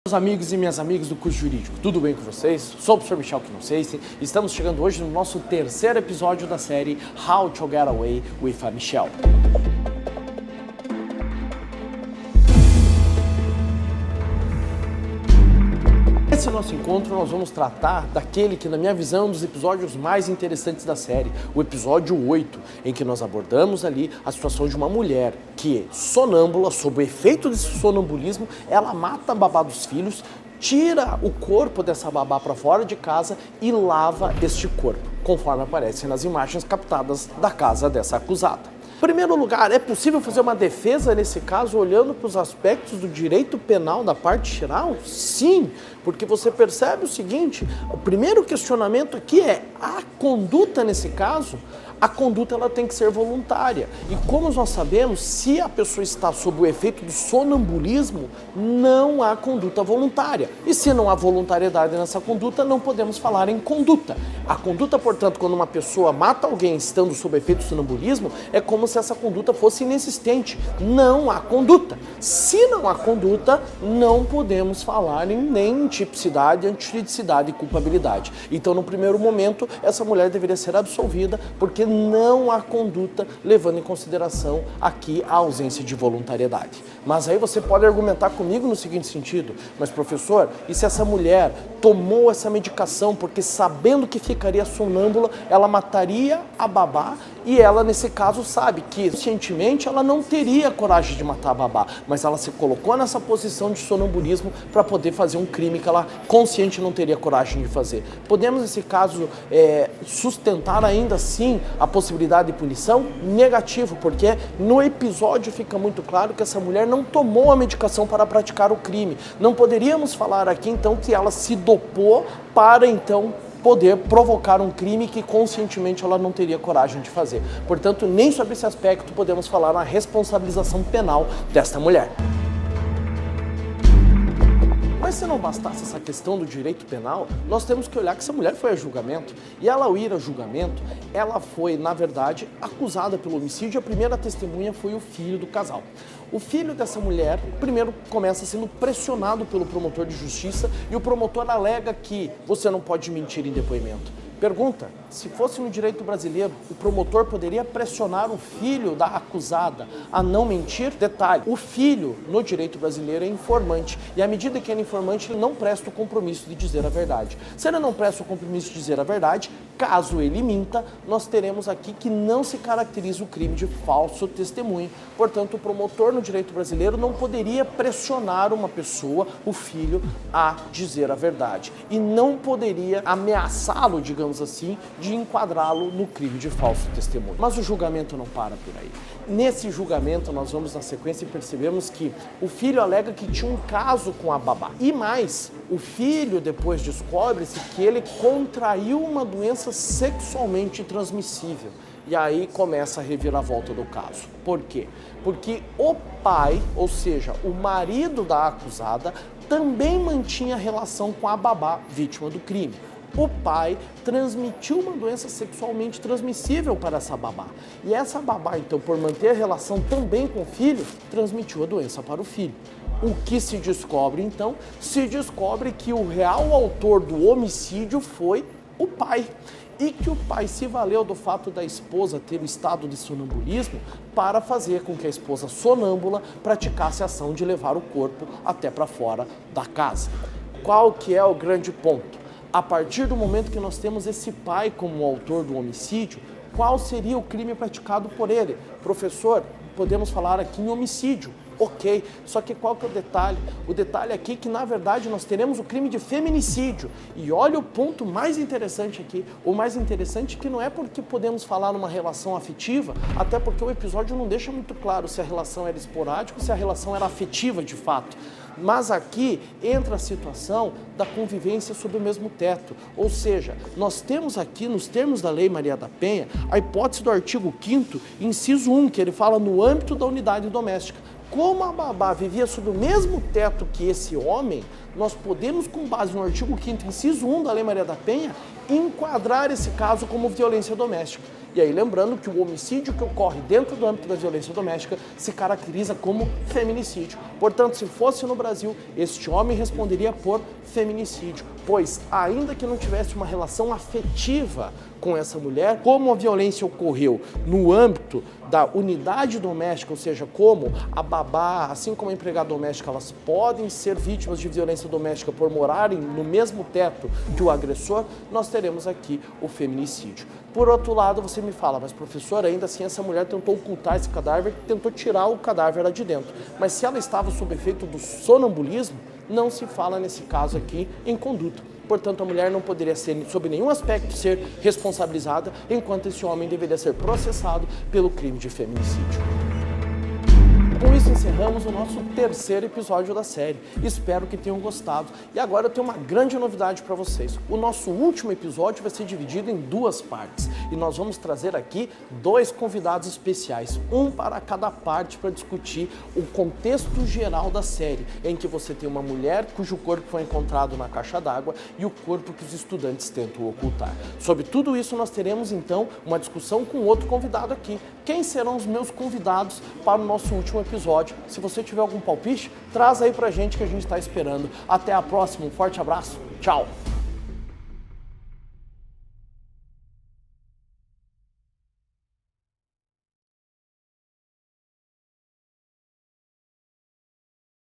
Meus amigos e minhas amigas do curso jurídico, tudo bem com vocês? Sou o professor Michel Knocese. Estamos chegando hoje no nosso terceiro episódio da série How to Get Away with a Michelle. Nesse nosso encontro nós vamos tratar daquele que, na minha visão, é um dos episódios mais interessantes da série, o episódio 8, em que nós abordamos ali a situação de uma mulher que, sonâmbula, sob o efeito desse sonambulismo, ela mata a babá dos filhos, tira o corpo dessa babá para fora de casa e lava este corpo, conforme aparece nas imagens captadas da casa dessa acusada. Em primeiro lugar, é possível fazer uma defesa nesse caso olhando para os aspectos do direito penal da parte geral? Sim, porque você percebe o seguinte, o primeiro questionamento aqui é a conduta nesse caso, a conduta ela tem que ser voluntária. E como nós sabemos, se a pessoa está sob o efeito do sonambulismo, não há conduta voluntária. E se não há voluntariedade nessa conduta, não podemos falar em conduta. A conduta, portanto, quando uma pessoa mata alguém estando sob o efeito do sonambulismo, é como se essa conduta fosse inexistente. Não há conduta. Se não há conduta, não podemos falar nem em tipicidade, antijuridicidade e culpabilidade. Então, no primeiro momento, essa mulher deveria ser absolvida porque não há conduta, levando em consideração aqui a ausência de voluntariedade. Mas aí você pode argumentar comigo no seguinte sentido, mas professor, e se essa mulher tomou essa medicação porque sabendo que ficaria sonâmbula, ela mataria a babá e ela nesse caso sabe que conscientemente ela não teria coragem de matar a babá, mas ela se colocou nessa posição de sonambulismo para poder fazer um crime que ela consciente não teria coragem de fazer. Podemos nesse caso sustentar ainda assim a possibilidade de punição? Negativo, porque no episódio fica muito claro que essa mulher não tomou a medicação para praticar o crime. Não poderíamos falar aqui então que ela se dopou para então poder provocar um crime que conscientemente ela não teria coragem de fazer. Portanto, nem sobre esse aspecto podemos falar na responsabilização penal desta mulher. Mas se não bastasse essa questão do direito penal, nós temos que olhar que essa mulher foi a julgamento. E ela, ao ir a julgamento, ela foi, na verdade, acusada pelo homicídio. A primeira testemunha foi o filho do casal. O filho dessa mulher, primeiro, começa sendo pressionado pelo promotor de justiça e o promotor alega que você não pode mentir em depoimento. Pergunta, se fosse no direito brasileiro, o promotor poderia pressionar o filho da acusada a não mentir? Detalhe, o filho no direito brasileiro é informante e à medida que ele é informante, ele não presta o compromisso de dizer a verdade. Se ele não presta o compromisso de dizer a verdade, caso ele minta, nós teremos aqui que não se caracteriza o crime de falso testemunho. Portanto, o promotor no direito brasileiro não poderia pressionar uma pessoa, o filho, a dizer a verdade e não poderia ameaçá-lo, digamos assim, de enquadrá-lo no crime de falso testemunho. Mas o julgamento não para por aí. Nesse julgamento, nós vamos na sequência e percebemos que o filho alega que tinha um caso com a babá. E mais, o filho depois descobre-se que ele contraiu uma doença sexualmente transmissível. E aí começa a reviravolta do caso. Por quê? Porque o pai, ou seja, o marido da acusada, também mantinha relação com a babá, vítima do crime. O pai transmitiu uma doença sexualmente transmissível para essa babá. E essa babá, então, por manter a relação também com o filho, transmitiu a doença para o filho. O que se descobre, então? Se descobre que o real autor do homicídio foi o pai. E que o pai se valeu do fato da esposa ter o estado de sonambulismo para fazer com que a esposa sonâmbula praticasse a ação de levar o corpo até para fora da casa. Qual que é o grande ponto? A partir do momento que nós temos esse pai como autor do homicídio, qual seria o crime praticado por ele? Professor, podemos falar aqui em homicídio. Ok, só que qual que é o detalhe? O detalhe aqui é que, na verdade, nós teremos o crime de feminicídio. E olha o ponto mais interessante aqui. O mais interessante é que não é porque podemos falar numa relação afetiva, até porque o episódio não deixa muito claro se a relação era esporádica ou se a relação era afetiva de fato. Mas aqui entra a situação da convivência sob o mesmo teto. Ou seja, nós temos aqui, nos termos da Lei Maria da Penha, a hipótese do artigo 5º, inciso 1, que ele fala no âmbito da unidade doméstica. Como a babá vivia sob o mesmo teto que esse homem, nós podemos, com base no artigo 5º, inciso 1 da Lei Maria da Penha, enquadrar esse caso como violência doméstica. E aí lembrando que o homicídio que ocorre dentro do âmbito da violência doméstica se caracteriza como feminicídio. Portanto, se fosse no Brasil, este homem responderia por feminicídio, pois ainda que não tivesse uma relação afetiva com essa mulher, como a violência ocorreu no âmbito da unidade doméstica, ou seja, como a babá, assim como a empregada doméstica, elas podem ser vítimas de violência doméstica por morarem no mesmo teto que o agressor, nós teremos aqui o feminicídio. Por outro lado, você me fala, mas professor, ainda assim essa mulher tentou ocultar esse cadáver, tentou tirar o cadáver lá de dentro. Mas se ela estava sob efeito do sonambulismo, não se fala nesse caso aqui em conduta. Portanto, a mulher não poderia ser, sob nenhum aspecto, ser responsabilizada, enquanto esse homem deveria ser processado pelo crime de feminicídio. Com isso, encerramos o nosso terceiro episódio da série. Espero que tenham gostado. E agora eu tenho uma grande novidade para vocês. O nosso último episódio vai ser dividido em duas partes. E nós vamos trazer aqui 2 convidados especiais, um para cada parte, para discutir o contexto geral da série, em que você tem uma mulher cujo corpo foi encontrado na caixa d'água e o corpo que os estudantes tentam ocultar. Sobre tudo isso, nós teremos então uma discussão com outro convidado aqui. Quem serão os meus convidados para o nosso último episódio? Se você tiver algum palpite, traz aí pra gente que a gente está esperando. Até a próxima, um forte abraço, tchau!